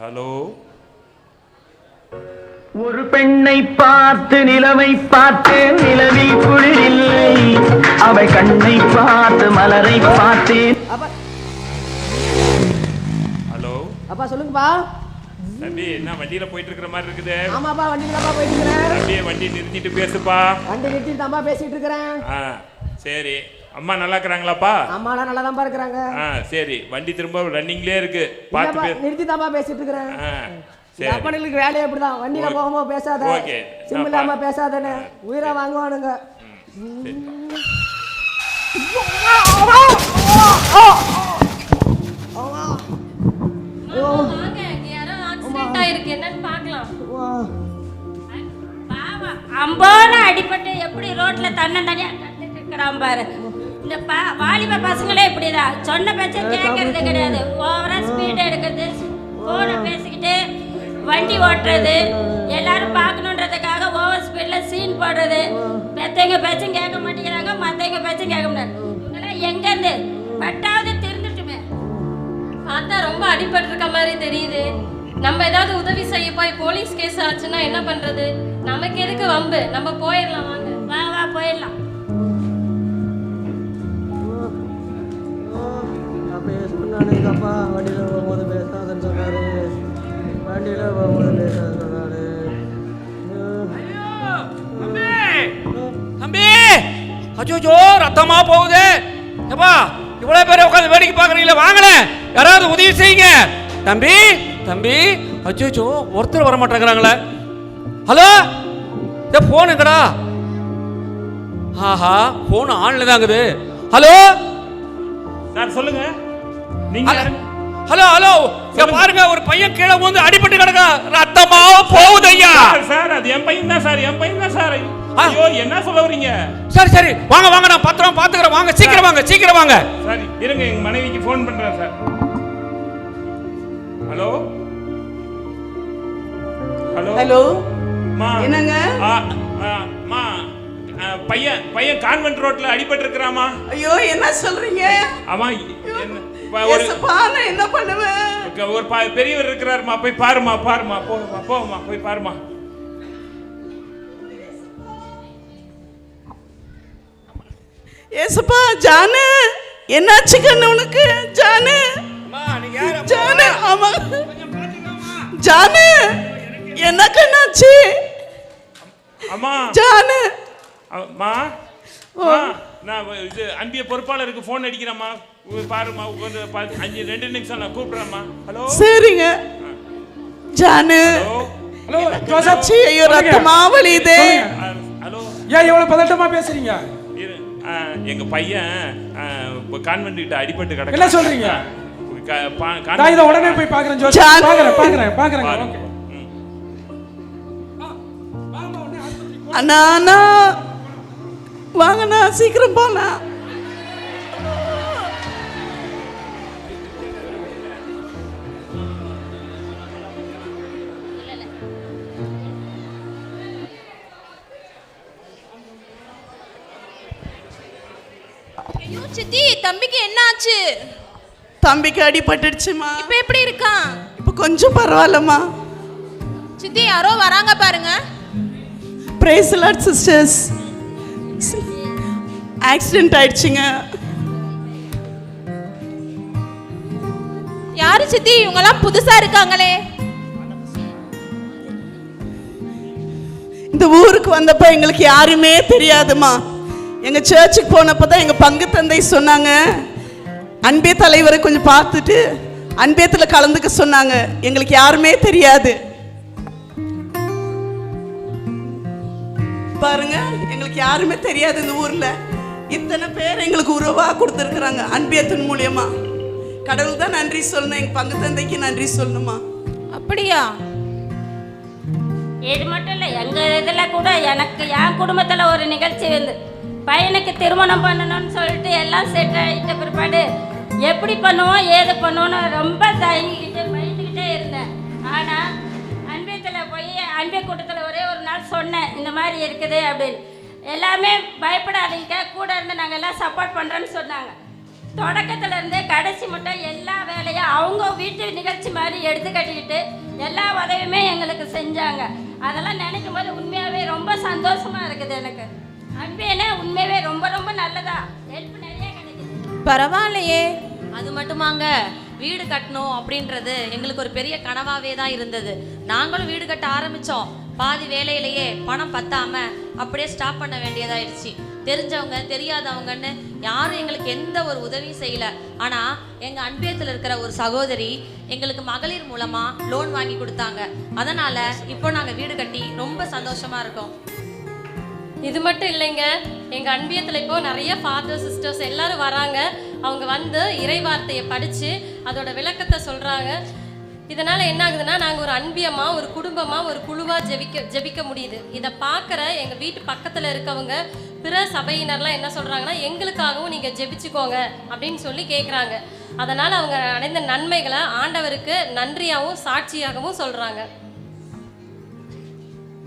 Hello. ஒரு பெண்ணை பார்த்து நிலவை பார்த்து நிலவில் குளிரில்லை, அவை கண்ணை பார்த்து மலரை பார்த்து. ஹலோ அப்பா சொல்லுங்கப்பா. தம்பி என்ன வண்டியில போயிட்டு இருக்கிற மாதிரி இருக்குது? ஆமாப்பா வண்டியில தான் போயிட்டு இருக்கேன். தம்பி வண்டி நிறுத்திட்டு பேசுப்பா. வண்டி நிறுத்திட்டு தான்ப்பா பேசிட்டு இருக்கறேன். சரி. அம்மா நல்லா இருக்கறாங்களாப்பா? அம்மாலாம் நல்லா தான் இருக்கறாங்க. சரி. வண்டி திரும்ப ரன்னிங்லயே இருக்கு. பாத்து நிறுத்தி தான்ப்பா பேசிட்டு இருக்கறேன். சரி. அப்பனுக்கு வேலையே அப்படிதான். வண்டியில போகாம பேசாத. ஓகே. சிம் இல்லாம பேசாதனே. உயிரை வாங்குவானுங்க. அம்பான அடிபட்டு எப்படி ரோட்ல தன்னந்தனியா கட்டிட்டு இருக்கிறான் பாரு. இந்த வாலிப பசங்களே இப்படிதான், சொன்ன பேச்ச கேட்கறது கிடையாது. ஓவரா ஸ்பீட் எடுக்கிறது, போனை பேசிக்கிட்டு வண்டி ஓட்டுறது, எல்லாரும் பார்க்கணுன்றதுக்காக ஓவர் ஸ்பீட்ல சீன் போடுறது. பெத்தவங்க பேச்சும் கேட்க மாட்டேங்கிறாங்க, மற்றவங்க பேச்சும் கேட்க முடியாது. இவங்கெல்லாம் எங்கேருந்து பட்டாவது திருந்துட்டுமே. பார்த்தா ரொம்ப அடிபட்டு இருக்க மாதிரி தெரியுது. நம்ம ஏதாவது உதவி செய்ய போய் போலீஸ் கேஸ் ஆச்சுன்னா என்ன பண்றது? நமக்கு எதுக்கு வம்பு? நம்ம போயிடலாம், வாங்க. வா வா போயிடலாம். அப்பா வண்டியில போகும்போது பேசாதன்னு சொன்னாரு. வண்டியில போகும்போது பேசாதன்னு சொன்னாரு. தம்பி அச்சோ ரத்தமா போகுது. எப்பா இவ்வளவு பேர் உட்காந்து வேடிக்கை பாக்குறீங்களா? வாங்கல, யாராவது உதவி செய்யுங்க. தம்பி தம்பி அச்சோ ஒருத்தர் வர மாட்டேங்கிறாங்களே. ஹலோ, இந்த போன் எங்கடா? ஆஹா, போன் ஆன்ல தாங்குது. ஹலோ சார் சொல்லுங்க. நீங்க ஹலோ ஹலோ, இங்க பாருங்க, ஒரு பையன் கீழே வந்து அடிபட்டு கிடக்கா, ரத்தமா போகுது ஐயா. சார் அது என் பையன் தான் சார், என் பையன் தான் சார். ஐயோ என்ன சொல்ல வரீங்க? சரி சரி வாங்க வாங்க, நான் பத்திரம் பாத்துக்கிறேன். வாங்க சீக்கிரம் வாங்க, சீக்கிரம் வாங்க. சரி இருங்க, எங்க மனைவிக்கு ஃபோன் பண்றேன் சார். ஹலோ ஹலோ ஹலோ மா என்னங்க? மா பையன் கான்வென்ட் ரோட்ல அடிபட்டு இருக்கறாமா. ஐயோ என்ன சொல்றீங்க? ஆமா, என்ன பண்ணுவேன்? ஒரு பெரியவர் இருக்கிறாருமா, போய் பாருமா, பாருமா, போமா போய் பாருமா. ஏசப்பா, ஜானு என்னாச்சு கண்ணு உனக்கு? ஜானு ஜானு, ஆமா ஜானு, என்ன கண்ணாச்சு? அம்மா ஜானு, அம்மா நான் இது அன்பிய பொறுப்பாளருக்கு ஃபோன் அடிக்கிறேம்மா, பாருமா. ஒரு 2 நிமிஷம் நான் கூப்பிடுறேம்மா. ஹலோ சரிங்க. ஜானு ஹலோ ஜோசப், ஐயோ ரத்தமா வலியுதே. ஹலோ, ஏன் இவ்வளவு பதட்டமா பேசுறீங்க? எங்க பையன் கான்வென்ட் கிட்ட அடிபட்டு கிடக்கு. என்ன சொல்றீங்க? நான் இத உடனே போய் பார்க்கறேன் ஜோசப். பார்க்கறேன். ஓகே. அண்ணா வாங்கண்ணா, சீக்கிரம் போனா. ஐயோ சித்தி, தம்பிக்கு என்ன ஆச்சு? தம்பிக்கு அடிபட்டுடுச்சுமா. இப்போ எப்படி இருக்கான்? இப்போ கொஞ்சம் பரவாயில்லம்மா. சித்தி யாரோ வராங்க பாருங்க. Praise the Lord sisters. Accident ஆயிடுச்சுங்க. யாரு சித்தி? இவங்கெல்லாம் புதுசா இருக்காங்களே. இந்த ஊருக்கு வந்தப்ப எங்களுக்கு யாருமே தெரியாதுமா. எங்க சர்ச்சுக்கு போனப்போ தான் எங்க பங்கு தந்தை சொன்னாங்க, அன்பே தலைவரை கொஞ்சம் பார்த்துட்டு அன்பேத்துல கலந்துக்க சொன்னாங்க. எங்களுக்கு யாருமே தெரியாது. பாருங்க, எங்களுக்கு யாருமே தெரியாது. இந்த ஊர்ல இத்தனை பேர் எங்களுக்கு உறவா கொடுத்துருக்குறாங்க அன்பியத்தின் மூலியமா. கடவுள் தான் நன்றி சொல்லணும், எங்க பங்கு தந்தைக்கு நன்றி சொல்லணுமா. அப்படியா? இது மட்டும் இல்லை, எங்கள் இதில் கூட எனக்கு என் குடும்பத்தில் ஒரு நிகழ்ச்சி வந்து பையனுக்கு திருமணம் பண்ணணும்னு சொல்லிட்டு எல்லாம் செட் ஆகிட்ட பிற்பாடு எப்படி பண்ணுவோம் ஏது பண்ணுவோன்னு ரொம்ப தயங்கிக்கிட்டு பயந்துக்கிட்டே இருந்தேன். ஆனால் அன்பியத்தில் போய் அன்பிய கூட்டத்தில் ஒரே ஒரு நாள் சொன்னேன், இந்த மாதிரி இருக்குது அப்படின்னு. எல்லாமே பயப்படாதீங்க, கூட இருந்து நாங்கள் எல்லாம் சப்போர்ட் பண்ணுறோன்னு சொன்னாங்க. தொடக்கத்துல இருந்து கடைசி மட்டும் எல்லா வேலையும் அவங்க வீட்டு நிகழ்ச்சி மாதிரி எடுத்து கட்டிக்கிட்டு எல்லா உதவியுமே எங்களுக்கு செஞ்சாங்க. அதெல்லாம் நினைக்கும் போது உண்மையாகவே ரொம்ப சந்தோஷமா இருக்குது. எனக்கு அன்பேனே உண்மையாகவே ரொம்ப ரொம்ப நல்லதா ஹெல்ப் நிறைய கிடைக்குது. பரவாயில்லையே. அது மட்டுமாங்க, வீடு கட்டணும் அப்படின்றது எங்களுக்கு ஒரு பெரிய கனவாவே தான் இருந்தது. நாங்களும் வீடு கட்ட ஆரம்பித்தோம். பாதி வேலையிலேயே பணம் பத்தாம அப்படியே ஸ்டாப் பண்ண வேண்டியதாயிடுச்சு. தெரிஞ்சவங்க தெரியாதவங்கன்னு யாரும் எங்களுக்கு எந்த ஒரு உதவியும் செய்யல. ஆனால் எங்கள் அன்பியத்தில் இருக்கிற ஒரு சகோதரி எங்களுக்கு மகளிர் மூலமாக லோன் வாங்கி கொடுத்தாங்க. அதனால் இப்போ நாங்கள் வீடு கட்டி ரொம்ப சந்தோஷமாக இருக்கோம். இது மட்டும் இல்லைங்க, எங்கள் அன்பியத்தில் இப்போ நிறைய ஃபாதர் சிஸ்டர்ஸ் எல்லாரும் வராங்க. அவங்க வந்து இறை வார்த்தையை படித்து அதோட விளக்கத்தை சொல்கிறாங்க. இதனால் என்ன ஆகுதுன்னா, நாங்கள் ஒரு அன்பியமாக, ஒரு குடும்பமாக, ஒரு குழுவாக ஜெபிக்க முடியுது. இதை பார்க்குற எங்கள் வீட்டு பக்கத்தில் இருக்கவங்க பிற சபையினர்லாம் என்ன சொல்கிறாங்கன்னா, எங்களுக்காகவும் நீங்கள் ஜெபிச்சுக்கோங்க அப்படின்னு சொல்லி கேட்குறாங்க. அதனால் அவங்க அடைந்த நன்மைகளை ஆண்டவருக்கு நன்றியாகவும் சாட்சியாகவும் சொல்கிறாங்க.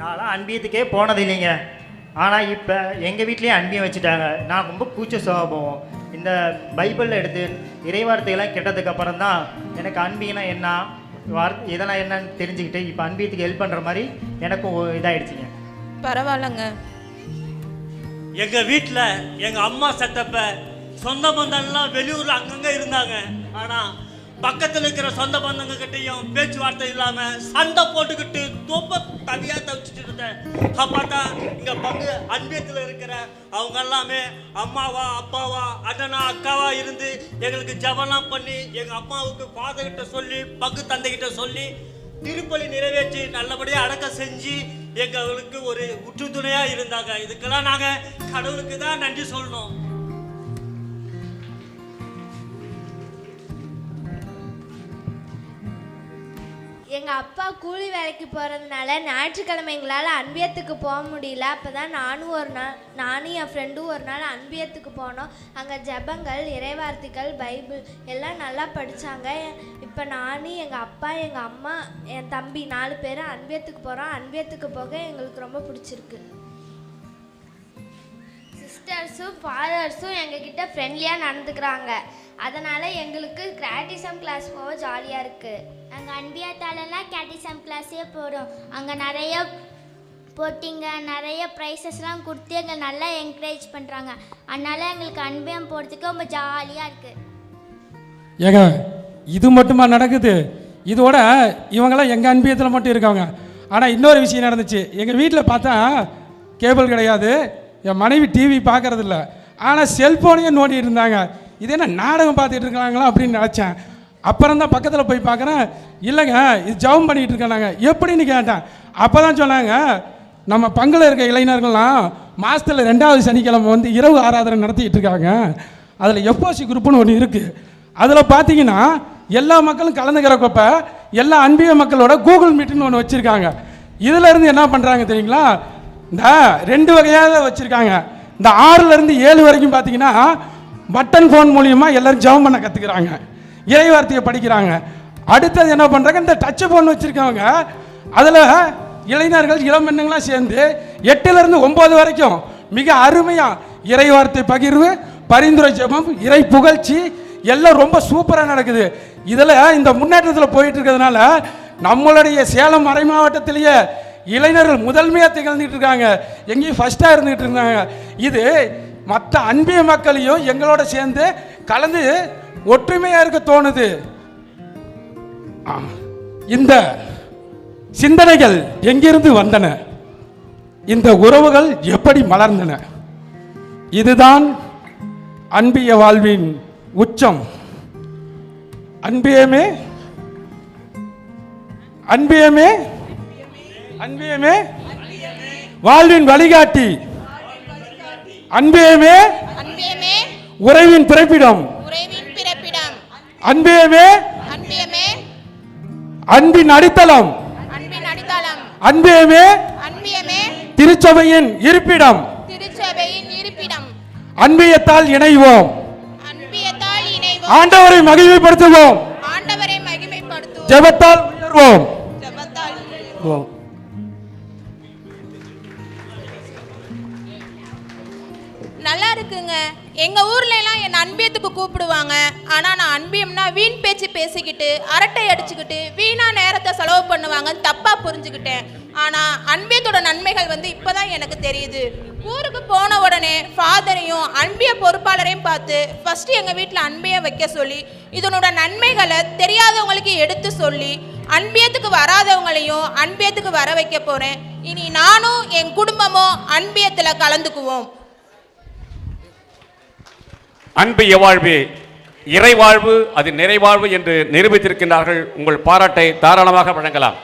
நான்லாம் அன்பியத்துக்கே போனது இல்லைங்க. ஆனால் இப்போ எங்கள் வீட்லேயே அன்பியம் வச்சுட்டாங்க. நான் ரொம்ப கூச்ச சுபாவம். இந்த பைபிளில் எடுத்து இறைவார்த்தையெல்லாம் கேட்டதுக்கப்புறம் தான் எனக்கு அன்பியனா என்ன, இதெல்லாம் என்னன்னு தெரிஞ்சுக்கிட்டு இப்போ அன்பியத்துக்கு ஹெல்ப் பண்ணுற மாதிரி எனக்கும் இதாகிடுச்சிங்க. பரவாயில்லைங்க. எங்கள் வீட்டில் எங்கள் அம்மா செத்தப்ப சொந்த பந்தம்லாம் வெளியூரில் அங்கங்கே இருந்தாங்க. ஆனால் பக்கத்தில் இருக்கிற சொந்த பந்தங்க கிட்டையும் பேச்சுவார்த்தை இல்லாமல் சண்டை போட்டுக்கிட்டு ரொம்ப தனியாக தவிச்சிட்டு இருந்தேன். அப்போ தான் இங்கே பங்கு அன்பியத்தில் இருக்கிற அவங்க எல்லாமே அம்மாவா அப்பாவா அண்ணனா அக்காவா இருந்து எங்களுக்கு ஜெபம்லாம் பண்ணி எங்கள் அம்மாவுக்கு ஃபாதர்கிட்ட சொல்லி பங்கு தந்தைகிட்ட சொல்லி திருப்பலி நிறைவேற்றி நல்லபடியாக அடக்கம் செஞ்சு எங்களுக்கு ஒரு உற்றுத்துணையாக இருந்தாங்க. இதுக்கெல்லாம் நாங்கள் கடவுளுக்கு தான் நன்றி சொல்லணும். எங்கள் அப்பா கூலி வேலைக்கு போகிறதுனால ஞாயிற்றுக்கிழமை எங்களால் அன்பியத்துக்கு போக முடியல. அப்போ தான் நானும் என் ஃப்ரெண்டும் ஒரு நாள் அன்பியத்துக்கு போனோம். அங்கே ஜெபங்கள், இறைவார்த்தைகள், பைபிள் எல்லாம் நல்லா படித்தாங்க. இப்போ நானும் எங்கள் அப்பா, எங்கள் அம்மா, என் தம்பி 4 பேர் அன்பியத்துக்கு போகிறோம். அன்பியத்துக்கு போக எங்களுக்கு ரொம்ப பிடிச்சிருக்கு. சிஸ்டர்ஸும் ஃபாதர்ஸும் எங்ககிட்ட ஃப்ரெண்ட்லியாக நடந்துக்கிறாங்க. அதனால் எங்களுக்கு கேட்டிசம் கிளாஸ் போக ஜாலியாக இருக்குது. நாங்கள் அன்பியத்தாலெல்லாம் கேட்டிசம் கிளாஸே போகிறோம். அங்கே நிறைய போட்டிங்க, நிறைய ப்ரைஸஸ்லாம் கொடுத்து எங்களை நல்லா என்கரேஜ் பண்ணுறாங்க. அதனால் எங்களுக்கு அன்பியம் போகிறதுக்கு ரொம்ப ஜாலியாக இருக்குது. ஏங்க இது மட்டுமா நடக்குது? இதோட இவங்கெல்லாம் எங்கள் அன்பியத்தில் மட்டும் இருக்காங்க. ஆனால் இன்னொரு விஷயம் நடந்துச்சு. எங்கள் வீட்டில் பார்த்தா கேபிள் கிடையாது. என் மனைவி டிவி பார்க்கறதில்ல. ஆனால் செல்ஃபோனையும் நோண்டிட்டு இருந்தாங்க. இது என்ன நாடகம் பார்த்துட்டு இருக்காங்களா அப்படின்னு நினச்சேன். அப்புறம் தான் பக்கத்தில் போய் பார்க்குறேன். இல்லைங்க, இது ஜெபம் பண்ணிகிட்டு இருக்காங்க. எப்படின்னு கேட்டேன். அப்போ தான் சொன்னாங்க, நம்ம பங்கில் இருக்க இளைஞர்கள்லாம் மாதத்தில் 2வது சனிக்கிழமை வந்து இரவு ஆராதனை நடத்திக்கிட்டு இருக்காங்க. அதில் எஃப்ஓசி குரூப்புன்னு ஒன்று இருக்குது. அதில் பார்த்தீங்கன்னா எல்லா மக்களும் கலந்துக்கிறப்ப எல்லா அன்பிய மக்களோட கூகுள் மீட்டுன்னு ஒன்று வச்சுருக்காங்க. இதிலேருந்து என்ன பண்ணுறாங்க தெரியுங்களா? இந்த 2 வகையாக வச்சுருக்காங்க. இந்த 6லேருந்து 7 வரைக்கும் பார்த்தீங்கன்னா பட்டன் ஃபோன் மூலியமாக எல்லோரும் ஜெபம் பண்ண கற்றுக்குறாங்க, இறைவார்த்தையை படிக்கிறாங்க. அடுத்தது என்ன பண்ணுறாங்க, இந்த டச் ஃபோன் வச்சுருக்கவங்க அதில் இளைஞர்கள் இளம்பெண்ணுங்களாம் சேர்ந்து 8லேருந்து 9 வரைக்கும் மிக அருமையாக இறைவார்த்தை பகிர்வு, பரிந்துரை ஜெபம், இறை புகழ்ச்சி எல்லாம் ரொம்ப சூப்பராக நடக்குது. இதில் இந்த முன்னேற்றத்தில் போயிட்டு இருக்கிறதுனால நம்மளுடைய சேலம் மறை மாவட்டத்திலேயே இளைஞர்கள் முதன்மையாக திகழ்ந்துட்டு இருக்காங்க. எங்கேயும் ஃபஸ்ட்டாக இருந்துகிட்டு இருந்தாங்க. இது மற்ற அன்பிய மக்களையும் எங்களோட சேர்ந்து கலந்து ஒற்றுமையாக இருக்க தோணுது. இந்த சிந்தனைகள் எங்கிருந்து வந்தன? இந்த உறவுகள் எப்படி மலர்ந்தன? இதுதான் அன்பிய வாழ்வின் உச்சம். அன்பியமே அன்பியமே அன்பியமே வாழ்வின் வழிகாட்டி. அன்பியமே உறவின் பிறப்பிடம். அன்பியமே அன்பின் அடித்தளம். அன்பியமே திருச்சபையின் இருப்பிடம். அன்பியத்தால் இணைவோம், ஆண்டவரை மகிமைப்படுத்துவோம், ஜெபத்தால் உயர்வோம். நல்லா இருக்குங்க. எங்கள் ஊர்ல எல்லாம் என்னை அன்பியத்துக்கு கூப்பிடுவாங்க. ஆனால் நான் அன்பியம்னா வீண் பேச்சு பேசிக்கிட்டு அரட்டை அடிச்சுக்கிட்டு வீணா நேரத்தை செலவு பண்ணுவாங்கன்னு தப்பாக புரிஞ்சுக்கிட்டேன். ஆனால் அன்பியத்தோட நன்மைகள் இப்போதான் எனக்கு தெரியுது. ஊருக்கு போன உடனே ஃபாதரையும் அன்பிய பொறுப்பாளரையும் பார்த்து ஃபஸ்ட்டு எங்கள் வீட்டில் அன்பியை வைக்க சொல்லி இதனோட நன்மைகளை தெரியாதவங்களுக்கு எடுத்து சொல்லி அன்பியத்துக்கு வராதவங்களையும் அன்பியத்துக்கு வர வைக்க போகிறேன். இனி நானும் என் குடும்பமும் அன்பியத்தில் கலந்துக்குவோம். அன்பிய வாழ்வு இறைவாழ்வு, அது நிறைவாழ்வு என்று நிரூபித்திருக்கின்றார்கள். உங்கள் பாராட்டை தாராளமாக வழங்கலாம்.